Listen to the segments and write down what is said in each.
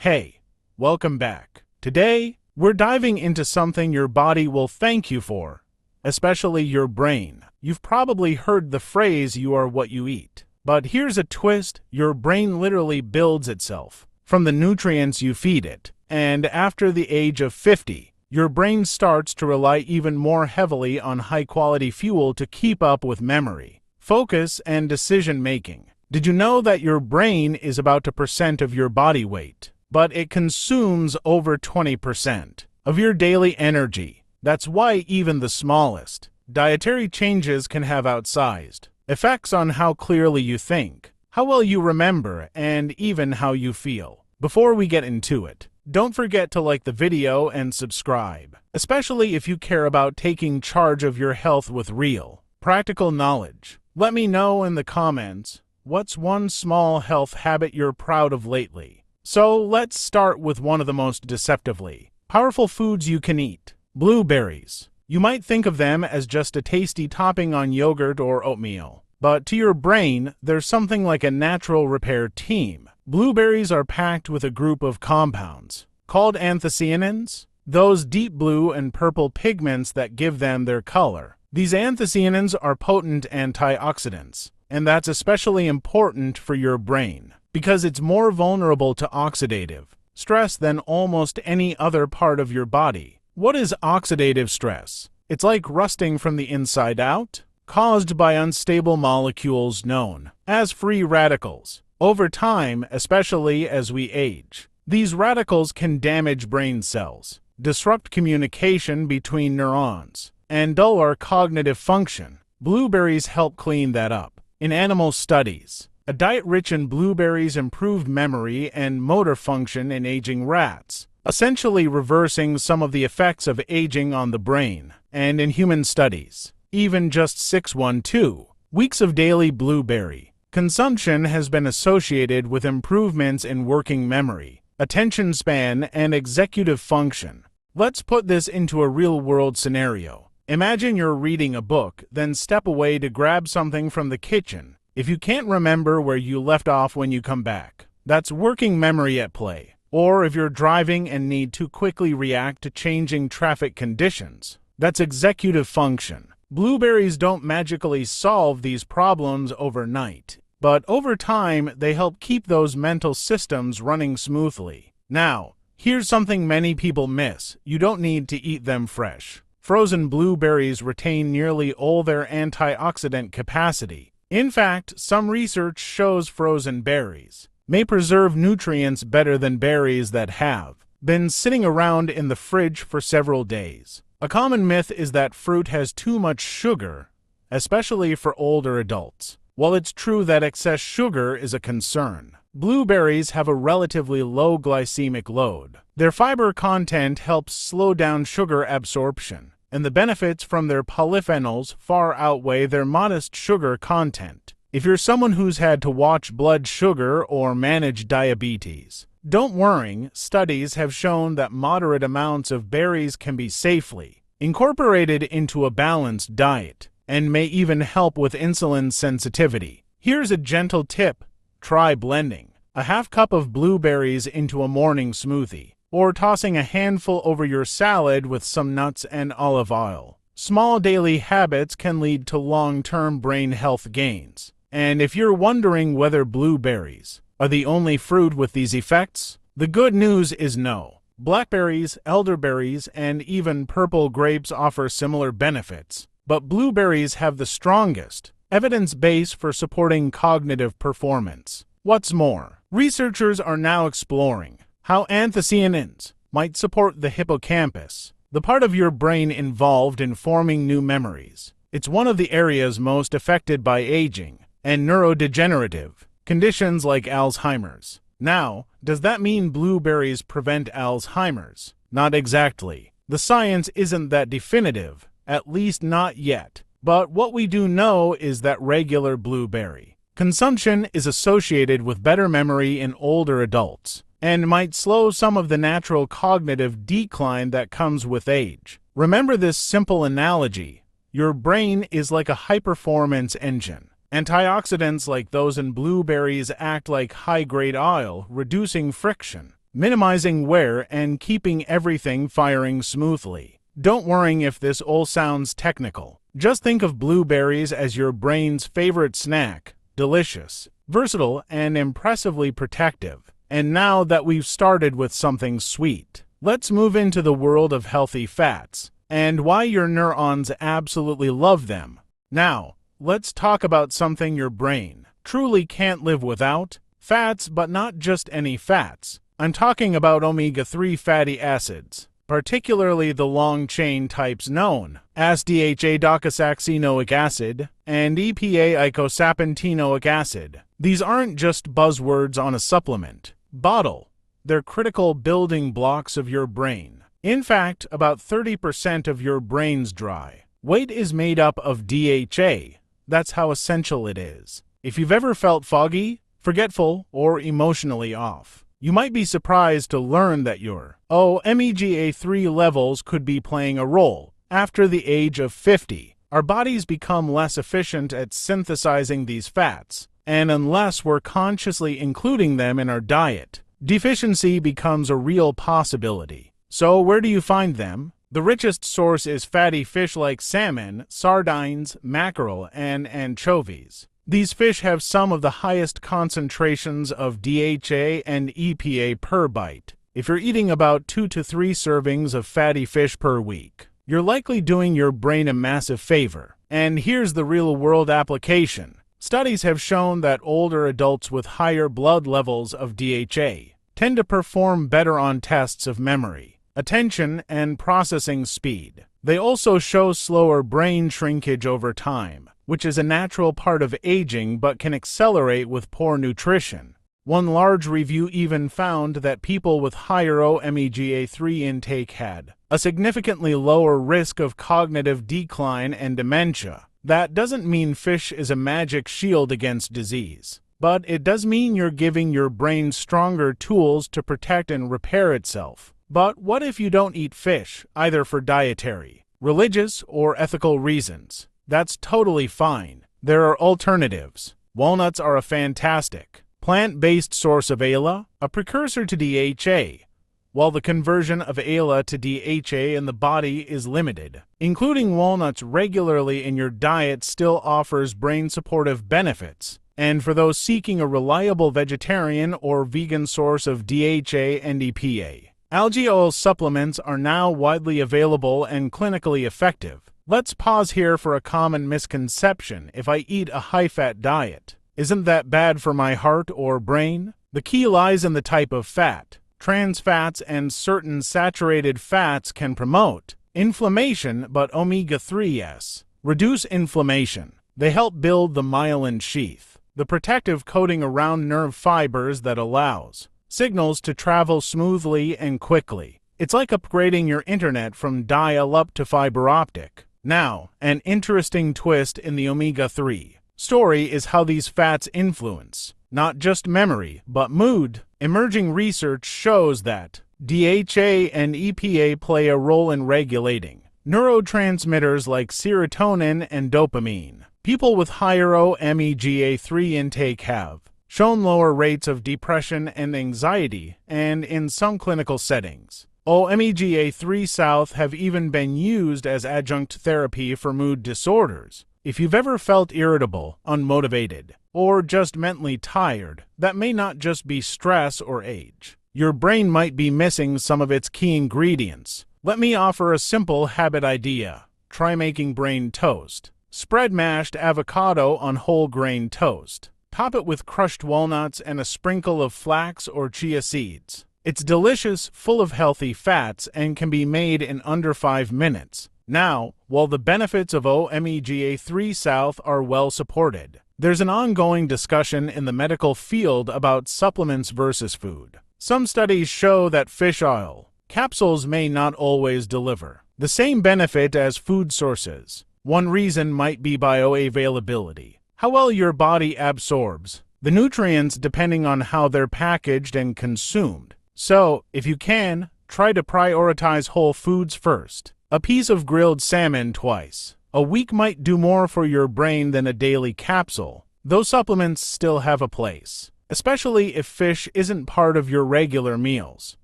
Hey, welcome back. Today, we're diving into something your body will thank you for, especially your brain. You've probably heard the phrase, "you are what you eat." But here's a twist: your brain literally builds itself from the nutrients you feed it. And after the age of 50, your brain starts to rely even more heavily on high-quality fuel to keep up with memory, focus, and decision-making. Did you know that your brain is about 2% of your body weight, but it consumes over 20% of your daily energy? That's why even the smallest dietary changes can have outsized effects on how clearly you think, how well you remember, and even how you feel. Before we get into it, don't forget to like the video and subscribe, especially if you care about taking charge of your health with real, practical knowledge. Let me know in the comments, what's one small health habit you're proud of lately? So let's start with one of the most deceptively powerful foods you can eat: blueberries. You might think of them as just a tasty topping on yogurt or oatmeal, but to your brain, they're something like a natural repair team. Blueberries are packed with a group of compounds called anthocyanins, those deep blue and purple pigments that give them their color. These anthocyanins are potent antioxidants, and that's especially important for your brain because it's more vulnerable to oxidative stress than almost any other part of your body. What is oxidative stress? It's like rusting from the inside out, caused by unstable molecules known as free radicals. Over time, especially as we age, these radicals can damage brain cells, disrupt communication between neurons, and dull our cognitive function. Blueberries help clean that up. In animal studies, a diet rich in blueberries improved memory and motor function in aging rats, essentially reversing some of the effects of aging on the brain. And in human studies, even just 6-1-2 weeks of daily blueberry consumption has been associated with improvements in working memory, attention span, and executive function. Let's put this into a real-world scenario. Imagine you're reading a book, then step away to grab something from the kitchen. If you can't remember where you left off when you come back, that's working memory at play. Or if you're driving and need to quickly react to changing traffic conditions, that's executive function. Blueberries don't magically solve these problems overnight, but over time they help keep those mental systems running smoothly. Now, here's something many people miss: you don't need to eat them fresh. Frozen blueberries retain nearly all their antioxidant capacity. In fact, some research shows frozen berries may preserve nutrients better than berries that have been sitting around in the fridge for several days. A common myth is that fruit has too much sugar, especially for older adults. While it's true that excess sugar is a concern, blueberries have a relatively low glycemic load. Their fiber content helps slow down sugar absorption, and the benefits from their polyphenols far outweigh their modest sugar content. If you're someone who's had to watch blood sugar or manage diabetes, don't worry. Studies have shown that moderate amounts of berries can be safely incorporated into a balanced diet and may even help with insulin sensitivity. Here's a gentle tip: try blending a half cup of blueberries into a morning smoothie, or tossing a handful over your salad with some nuts and olive oil. Small daily habits can lead to long-term brain health gains. And if you're wondering whether blueberries are the only fruit with these effects, the good news is no. Blackberries, elderberries, and even purple grapes offer similar benefits, but blueberries have the strongest evidence base for supporting cognitive performance. What's more, researchers are now exploring how anthocyanins might support the hippocampus, the part of your brain involved in forming new memories. It's one of the areas most affected by aging and neurodegenerative conditions like Alzheimer's. Now, does that mean blueberries prevent Alzheimer's? Not exactly. The science isn't that definitive, at least not yet. But what we do know is that regular blueberry consumption is associated with better memory in older adults and might slow some of the natural cognitive decline that comes with age. Remember this simple analogy: your brain is like a high-performance engine. Antioxidants like those in blueberries act like high-grade oil, reducing friction, minimizing wear and keeping everything firing smoothly. Don't worry if this all sounds technical. Just think of blueberries as your brain's favorite snack, delicious, versatile, and impressively protective. And now that we've started with something sweet, let's move into the world of healthy fats and why your neurons absolutely love them. Now, let's talk about something your brain truly can't live without: fats, but not just any fats. I'm talking about omega-3 fatty acids, particularly the long-chain types known as DHA-docosahexaenoic acid and EPA-icosapentaenoic acid. These aren't just buzzwords on a supplement bottle. They're critical building blocks of your brain. In fact, about 30% of your brain's dry weight is made up of DHA. That's how essential it is. If you've ever felt foggy, forgetful, or emotionally off, you might be surprised to learn that your omega-3 levels could be playing a role. After the age of 50, our bodies become less efficient at synthesizing these fats, and unless we're consciously including them in our diet, deficiency becomes a real possibility. So where do you find them? The richest source is fatty fish like salmon, sardines, mackerel, and anchovies. These fish have some of the highest concentrations of DHA and EPA per bite. If you're eating about 2 to 3 servings of fatty fish per week, you're likely doing your brain a massive favor. And here's the real-world application. Studies have shown that older adults with higher blood levels of DHA tend to perform better on tests of memory, attention, and processing speed. They also show slower brain shrinkage over time, which is a natural part of aging but can accelerate with poor nutrition. One large review even found that people with higher omega-3 intake had a significantly lower risk of cognitive decline and dementia. That doesn't mean fish is a magic shield against disease, but it does mean you're giving your brain stronger tools to protect and repair itself. But what if you don't eat fish, either for dietary, religious, or ethical reasons? That's totally fine. There are alternatives. Walnuts are a fantastic plant-based source of ALA, a precursor to DHA. While the conversion of ALA to DHA in the body is limited, including walnuts regularly in your diet still offers brain-supportive benefits. And for those seeking a reliable vegetarian or vegan source of DHA and EPA, algae oil supplements are now widely available and clinically effective. Let's pause here for a common misconception. If I eat a high-fat diet, isn't that bad for my heart or brain? The key lies in the type of fat. Trans fats and certain saturated fats can promote inflammation, but omega-3s reduce inflammation. They help build the myelin sheath, the protective coating around nerve fibers that allows signals to travel smoothly and quickly. It's like upgrading your internet from dial-up to fiber optic. Now, an interesting twist in the omega-3 story is how these fats influence not just memory, but mood. Emerging research shows that DHA and EPA play a role in regulating neurotransmitters like serotonin and dopamine. People with higher omega-3 intake have shown lower rates of depression and anxiety, and in some clinical settings, omega-3 South have even been used as adjunct therapy for mood disorders. If you've ever felt irritable, unmotivated, or just mentally tired, that may not just be stress or age. Your brain might be missing some of its key ingredients. Let me offer a simple habit idea. Try making brain toast. Spread mashed avocado on whole grain toast. Top it with crushed walnuts and a sprinkle of flax or chia seeds. It's delicious, full of healthy fats, and can be made in under 5 minutes. Now, while the benefits of omega-3 South are well supported, there's an ongoing discussion in the medical field about supplements versus food. Some studies show that fish oil capsules may not always deliver the same benefit as food sources. One reason might be bioavailability, how well your body absorbs the nutrients depending on how they're packaged and consumed. So, if you can, try to prioritize whole foods first. A piece of grilled salmon twice a week might do more for your brain than a daily capsule, though supplements still have a place. especially if fish isn't part of your regular meals.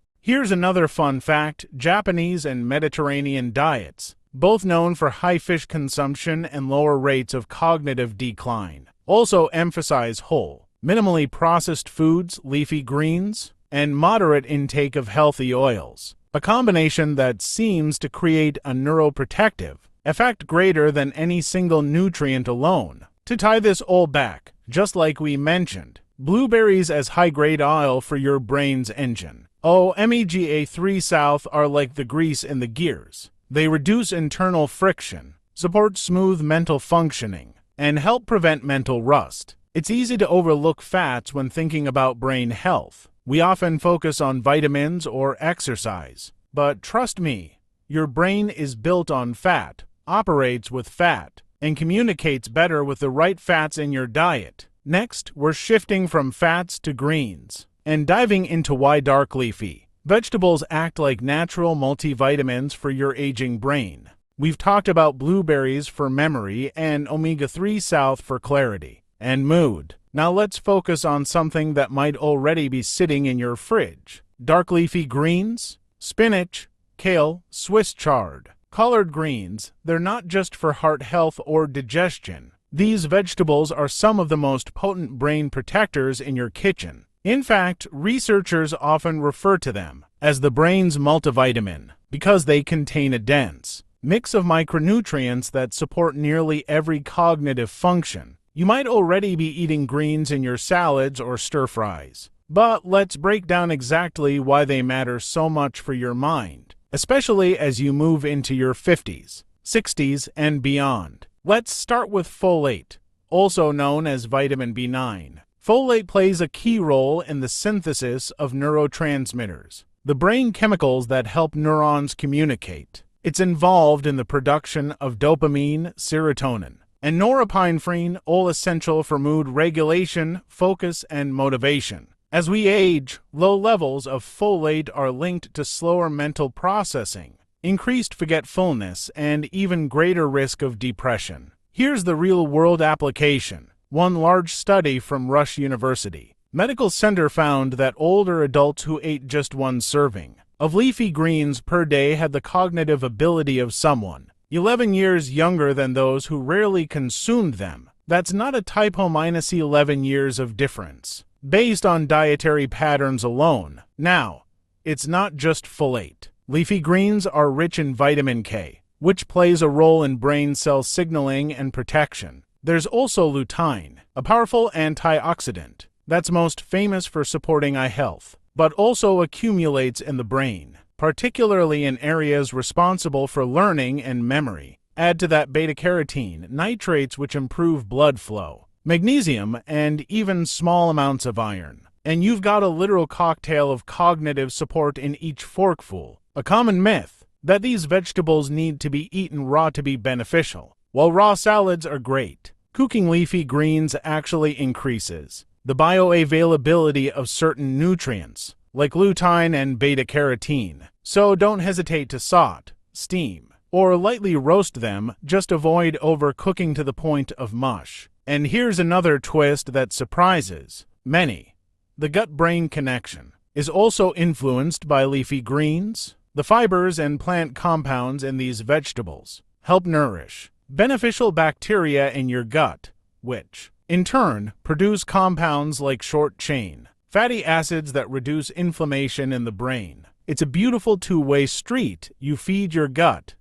Here's another fun fact: Japanese and Mediterranean diets, both known for high fish consumption and lower rates of cognitive decline, also emphasize whole, minimally processed foods, leafy greens, and moderate intake of healthy oils, a combination that seems to create a neuroprotective effect greater than any single nutrient alone. To tie this all back, just like we mentioned, blueberries as high-grade oil for your brain's engine. Omega-3 South are like the grease in the gears. They reduce internal friction, support smooth mental functioning, and help prevent mental rust. It's easy to overlook fats when thinking about brain health. We often focus on vitamins or exercise, but trust me, your brain is built on fat, operates with fat, and communicates better with the right fats in your diet. Next, we're shifting from fats to greens and diving into why dark leafy vegetables act like natural multivitamins for your aging brain. We've talked about blueberries for memory and omega-3 South for clarity and mood. Now let's focus on something that might already be sitting in your fridge. Dark leafy greens, spinach, kale, Swiss chard, collard greens. They're not just for heart health or digestion. These vegetables are some of the most potent brain protectors in your kitchen. In fact, researchers often refer to them as the brain's multivitamin because they contain a dense mix of micronutrients that support nearly every cognitive function. You might already be eating greens in your salads or stir-fries, but let's break down exactly why they matter so much for your mind, especially as you move into your 50s, 60s, and beyond. Let's start with folate, also known as vitamin B9. Folate plays a key role in the synthesis of neurotransmitters, the brain chemicals that help neurons communicate. It's involved in the production of dopamine, serotonin, and norepinephrine, all essential for mood regulation, focus, and motivation. As we age, low levels of folate are linked to slower mental processing, increased forgetfulness, and even greater risk of depression. Here's the real-world application. One large study from Rush University Medical Center found that older adults who ate just one serving of leafy greens per day had the cognitive ability of someone 11 years younger than those who rarely consumed them. That's not a typo, minus 11 years of difference, based on dietary patterns alone. Now, it's not just folate. Leafy greens are rich in vitamin K, which plays a role in brain cell signaling and protection. There's also lutein, a powerful antioxidant that's most famous for supporting eye health, but also accumulates in the brain, particularly in areas responsible for learning and memory. Add to that beta-carotene, nitrates which improve blood flow, magnesium, and even small amounts of iron, and you've got a literal cocktail of cognitive support in each forkful. A common myth that these vegetables need to be eaten raw to be beneficial. While raw salads are great, cooking leafy greens actually increases the bioavailability of certain nutrients, like lutein and beta-carotene. So don't hesitate to saute, steam, or lightly roast them. Just avoid overcooking to the point of mush. And here's another twist that surprises many. The gut-brain connection is also influenced by leafy greens. The fibers and plant compounds in these vegetables help nourish beneficial bacteria in your gut, which, in turn, produce compounds like short-chain fatty acids that reduce inflammation in the brain. It's a beautiful two-way street. You feed your gut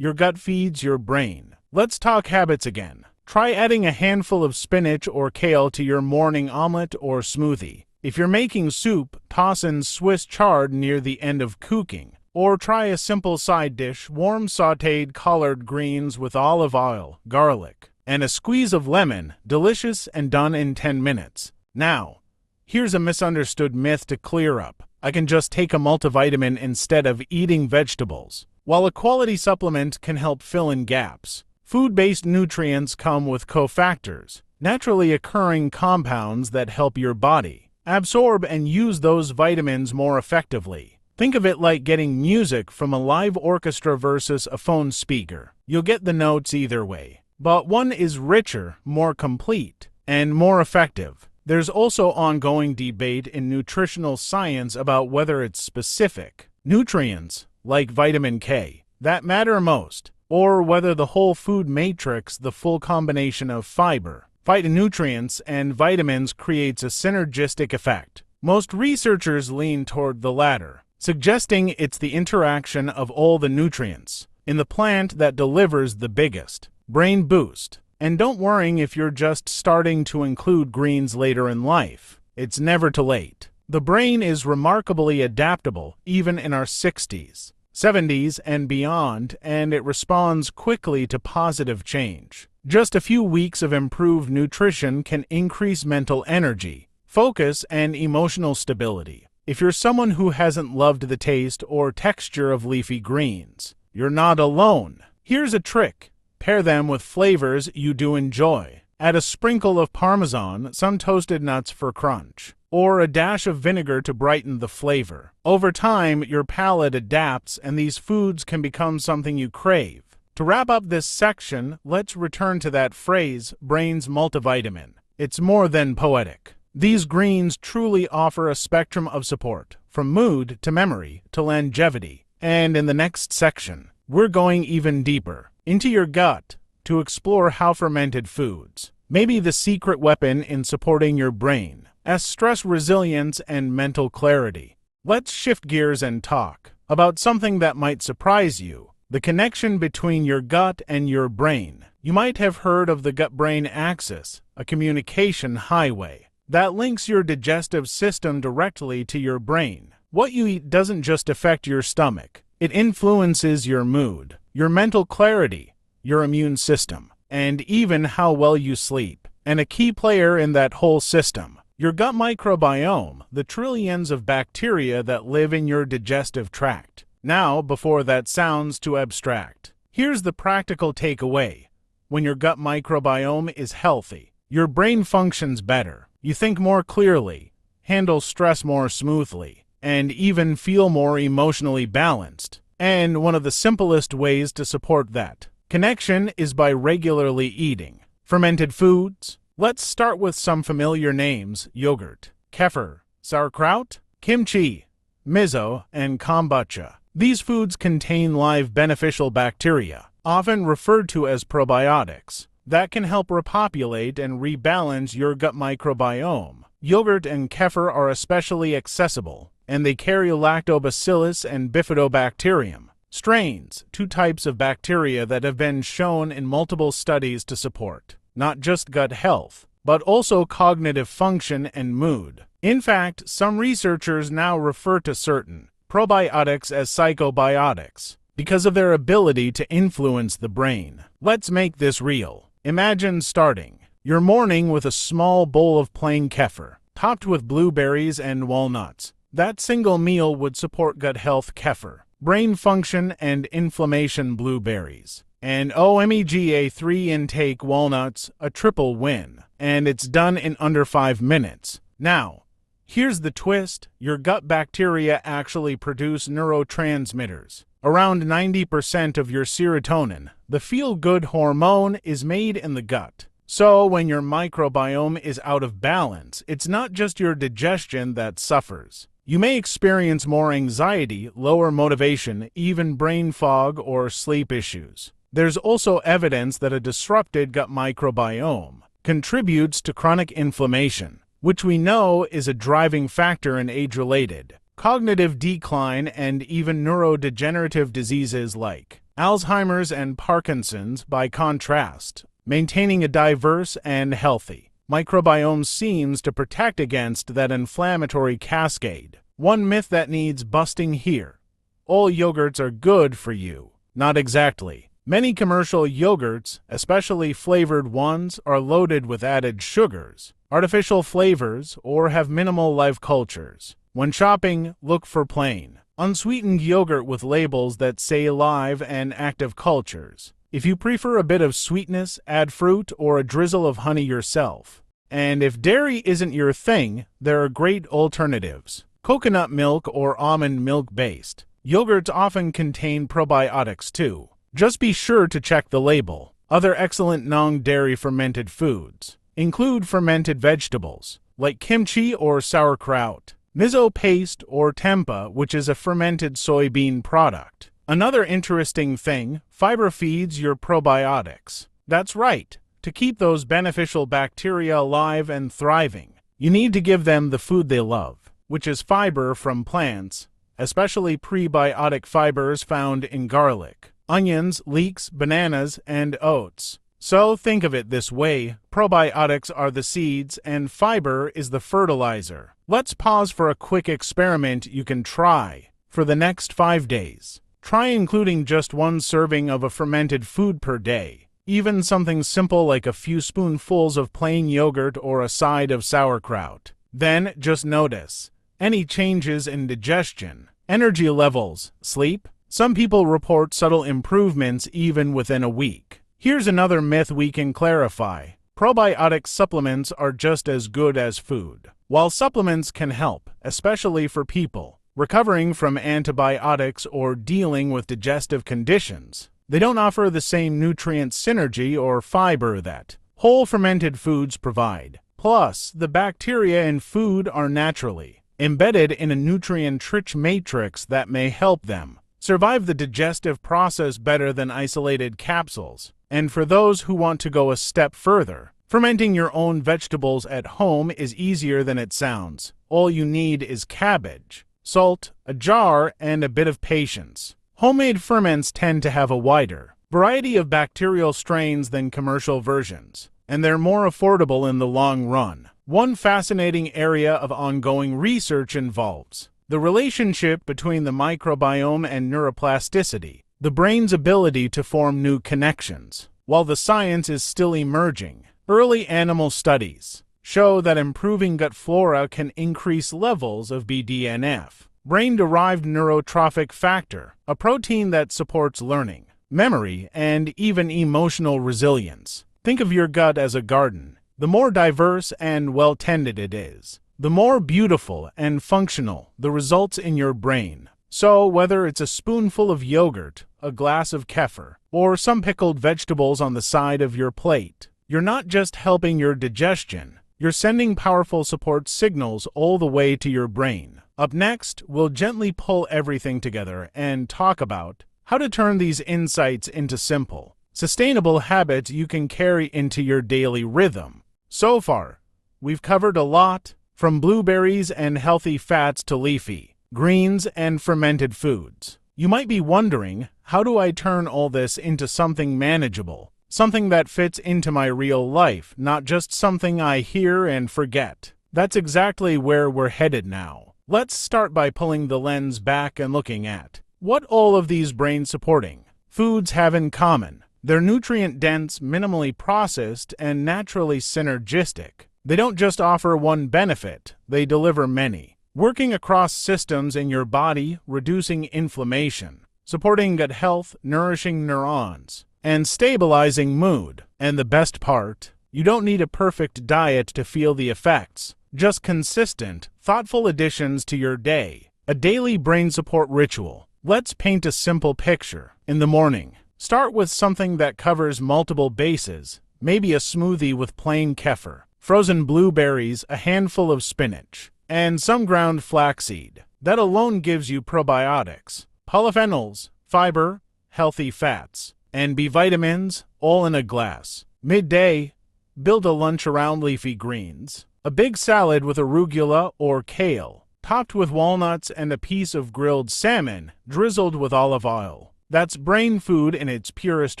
feeds your brain. Let's talk habits again. Try adding a handful of spinach or kale to your morning omelet or smoothie. If you're making soup, toss in Swiss chard near the end of cooking. Or try a simple side dish: warm sautéed collard greens with olive oil, garlic, and a squeeze of lemon. Delicious and done in 10 minutes. Now, here's a misunderstood myth to clear up. I can just take a multivitamin instead of eating vegetables. While a quality supplement can help fill in gaps, food-based nutrients come with cofactors, naturally occurring compounds that help your body absorb and use those vitamins more effectively. Think of it like getting music from a live orchestra versus a phone speaker. You'll get the notes either way, but one is richer, more complete, and more effective. There's also ongoing debate in nutritional science about whether it's specific nutrients, like vitamin K, that matter most, or whether the whole food matrix, the full combination of fiber, phytonutrients, and vitamins creates a synergistic effect. Most researchers lean toward the latter, suggesting it's the interaction of all the nutrients in the plant that delivers the biggest brain boost. And don't worry if you're just starting to include greens later in life. It's never too late. The brain is remarkably adaptable, even in our 60s, 70s, and beyond, and it responds quickly to positive change. Just a few weeks of improved nutrition can increase mental energy, focus, and emotional stability. If you're someone who hasn't loved the taste or texture of leafy greens, you're not alone. Here's a trick. Pair them with flavors you do enjoy. Add a sprinkle of Parmesan, some toasted nuts for crunch, or a dash of vinegar to brighten the flavor. Over time, your palate adapts and these foods can become something you crave. To wrap up this section, let's return to that phrase, brain's multivitamin. It's more than poetic. These greens truly offer a spectrum of support, from mood to memory to longevity. And in the next section, we're going even deeper into your gut to explore how fermented foods may be the secret weapon in supporting your brain as stress resilience and mental clarity. Let's shift gears and talk about something that might surprise you, the connection between your gut and your brain. You might have heard of the gut-brain axis, a communication highway that links your digestive system directly to your brain. What you eat doesn't just affect your stomach, it influences your mood, your mental clarity, your immune system, and even how well you sleep. And a key player in that whole system, your gut microbiome, the trillions of bacteria that live in your digestive tract. Now, before that sounds too abstract, here's the practical takeaway. When your gut microbiome is healthy, your brain functions better. You think more clearly, handle stress more smoothly, and even feel more emotionally balanced. And one of the simplest ways to support that connection is by regularly eating fermented foods. Let's start with some familiar names: yogurt, kefir, sauerkraut, kimchi, miso, and kombucha. These foods contain live beneficial bacteria, often referred to as probiotics, that can help repopulate and rebalance your gut microbiome. Yogurt and kefir are especially accessible, and they carry lactobacillus and bifidobacterium strains, two types of bacteria that have been shown in multiple studies to support not just gut health, but also cognitive function and mood. In fact, some researchers now refer to certain probiotics as psychobiotics because of their ability to influence the brain. Let's make this real. Imagine starting your morning with a small bowl of plain kefir, topped with blueberries and walnuts. That single meal would support gut health kefir, brain function and inflammation blueberries, and omega-3 intake walnuts, a triple win. And it's done in under 5 minutes. Now, here's the twist. Your gut bacteria actually produce neurotransmitters. Around 90% of your serotonin, the feel-good hormone, is made in the gut. So when your microbiome is out of balance, it's not just your digestion that suffers. You may experience more anxiety, lower motivation, even brain fog or sleep issues. There's also evidence that a disrupted gut microbiome contributes to chronic inflammation, which we know is a driving factor in age-related cognitive decline and even neurodegenerative diseases like Alzheimer's and Parkinson's. By contrast, maintaining a diverse and healthy microbiome seems to protect against that inflammatory cascade. One myth that needs busting here: all yogurts are good for you. Not exactly. Many commercial yogurts, especially flavored ones, are loaded with added sugars, artificial flavors, or have minimal live cultures. When shopping, look for plain, unsweetened yogurt with labels that say live and active cultures. If you prefer a bit of sweetness, add fruit or a drizzle of honey yourself. And if dairy isn't your thing, there are great alternatives. Coconut milk or almond milk based yogurts often contain probiotics too. Just be sure to check the label. Other excellent non-dairy fermented foods include fermented vegetables, like kimchi or sauerkraut, miso paste or tempeh, which is a fermented soybean product. Another interesting thing, fiber feeds your probiotics. That's right. To keep those beneficial bacteria alive and thriving, you need to give them the food they love, which is fiber from plants, especially prebiotic fibers found in garlic, onions, leeks, bananas, and oats. So think of it this way, probiotics are the seeds and fiber is the fertilizer. Let's pause for a quick experiment you can try. For the next 5 days, try including just 1 serving of a fermented food per day. Even something simple like a few spoonfuls of plain yogurt or a side of sauerkraut. Then just notice any changes in digestion, energy levels, sleep. Some people report subtle improvements even within a week. Here's another myth we can clarify. Probiotic supplements are just as good as food. While supplements can help, especially for people recovering from antibiotics or dealing with digestive conditions, they don't offer the same nutrient synergy or fiber that whole fermented foods provide. Plus, the bacteria in food are naturally embedded in a nutrient-rich matrix that may help them survive the digestive process better than isolated capsules. And for those who want to go a step further, fermenting your own vegetables at home is easier than it sounds. All you need is cabbage, salt, a jar, and a bit of patience. Homemade ferments tend to have a wider variety of bacterial strains than commercial versions, and they're more affordable in the long run. One fascinating area of ongoing research involves the relationship between the microbiome and neuroplasticity, the brain's ability to form new connections. While the science is still emerging, early animal studies show that improving gut flora can increase levels of BDNF, brain-derived neurotrophic factor, a protein that supports learning, memory, and even emotional resilience. Think of your gut as a garden. The more diverse and well-tended it is, the more beautiful and functional the results in your brain. So whether it's a spoonful of yogurt, a glass of kefir, or some pickled vegetables on the side of your plate, you're not just helping your digestion, you're sending powerful support signals all the way to your brain. Up next, we'll gently pull everything together and talk about how to turn these insights into simple, sustainable habits you can carry into your daily rhythm. So far, we've covered a lot, from blueberries and healthy fats to leafy greens and fermented foods. You might be wondering, how do I turn all this into something manageable, something that fits into my real life, not just something I hear and forget? That's exactly where we're headed now. Let's start by pulling the lens back and looking at what all of these brain-supporting foods have in common. They're nutrient-dense, minimally processed, and naturally synergistic. They don't just offer one benefit, they deliver many, working across systems in your body, reducing inflammation, supporting gut health, nourishing neurons, and stabilizing mood. And the best part, you don't need a perfect diet to feel the effects. Just consistent, thoughtful additions to your day. A daily brain support ritual. Let's paint a simple picture. In the morning, start with something that covers multiple bases. Maybe a smoothie with plain kefir, frozen blueberries, a handful of spinach, and some ground flaxseed. That alone gives you probiotics, polyphenols, fiber, healthy fats, and B vitamins, all in a glass. Midday, build a lunch around leafy greens. A big salad with arugula or kale, topped with walnuts and a piece of grilled salmon, drizzled with olive oil. That's brain food in its purest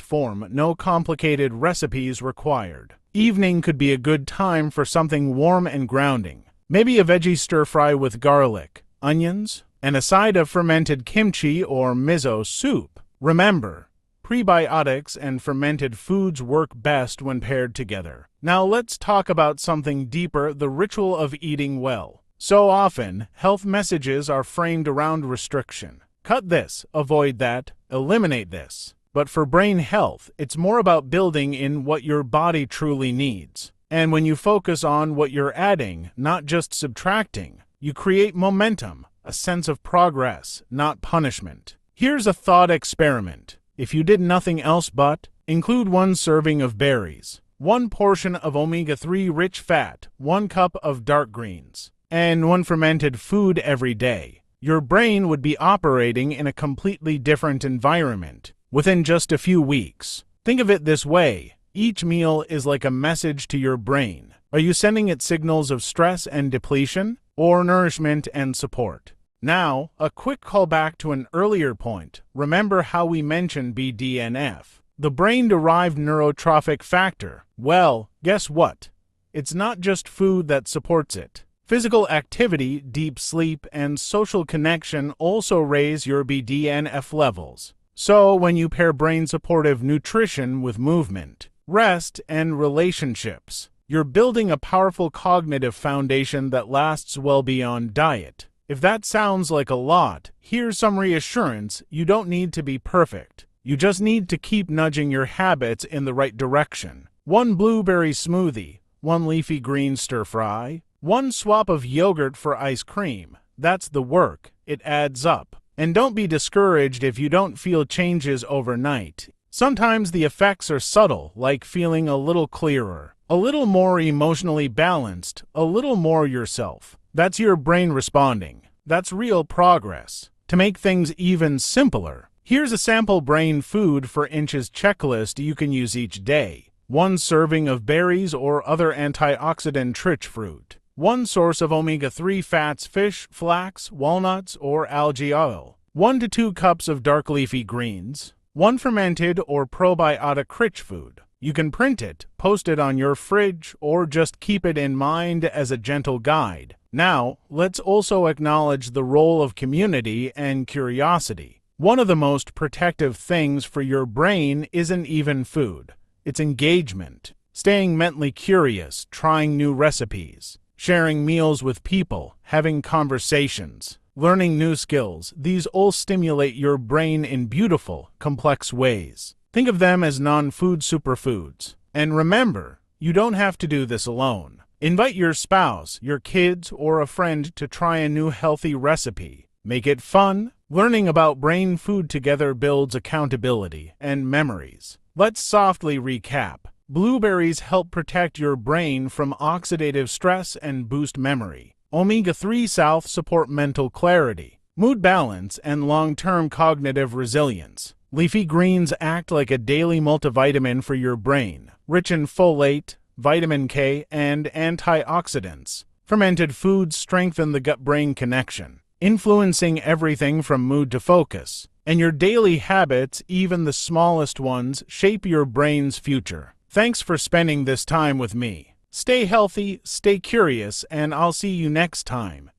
form, no complicated recipes required. Evening could be a good time for something warm and grounding. Maybe a veggie stir-fry with garlic, onions, and a side of fermented kimchi or miso soup. Remember, prebiotics and fermented foods work best when paired together. Now let's talk about something deeper, the ritual of eating well. So often, health messages are framed around restriction. Cut this, avoid that, eliminate this. But for brain health, it's more about building in what your body truly needs. And when you focus on what you're adding, not just subtracting, you create momentum, a sense of progress, not punishment. Here's a thought experiment. If you did nothing else but include 1 serving of berries, 1 portion of omega-3 rich fat, 1 cup of dark greens, and 1 fermented food every day. Your brain would be operating in a completely different environment within just a few weeks. Think of it this way: each meal is like a message to your brain. Are you sending it signals of stress and depletion, or nourishment and support? Now, a quick callback to an earlier point. Remember how we mentioned BDNF, the brain-derived neurotrophic factor? Well, guess what? It's not just food that supports it. Physical activity, deep sleep, and social connection also raise your BDNF levels. So, when you pair brain-supportive nutrition with movement, rest, and relationships, you're building a powerful cognitive foundation that lasts well beyond diet. If that sounds like a lot, here's some reassurance: you don't need to be perfect. You just need to keep nudging your habits in the right direction. 1 blueberry smoothie, 1 leafy green stir-fry, 1 swap of yogurt for ice cream. That's the work. It adds up. And don't be discouraged if you don't feel changes overnight. Sometimes the effects are subtle, like feeling a little clearer, a little more emotionally balanced, a little more yourself. That's your brain responding. That's real progress. To make things even simpler, here's a sample brain food for inches checklist you can use each day. 1 serving of berries or other antioxidant-rich fruit. 1 source of omega-3 fats: fish, flax, walnuts, or algae oil. 1 to 2 cups of dark leafy greens. 1 fermented or probiotic-rich food. You can print it, post it on your fridge, or just keep it in mind as a gentle guide. Now, let's also acknowledge the role of community and curiosity. One of the most protective things for your brain isn't even food. It's engagement. Staying mentally curious, trying new recipes, sharing meals with people, having conversations, learning new skills. These all stimulate your brain in beautiful, complex ways. Think of them as non-food superfoods. And remember, you don't have to do this alone. Invite your spouse, your kids, or a friend to try a new healthy recipe. Make it fun. Learning about brain food together builds accountability and memories. Let's softly recap. Blueberries help protect your brain from oxidative stress and boost memory. Omega-3 South support mental clarity, mood balance, and long-term cognitive resilience. Leafy greens act like a daily multivitamin for your brain, rich in folate, vitamin K, and antioxidants. Fermented foods strengthen the gut-brain connection, influencing everything from mood to focus. And your daily habits, even the smallest ones, shape your brain's future. Thanks for spending this time with me. Stay healthy, stay curious, and I'll see you next time.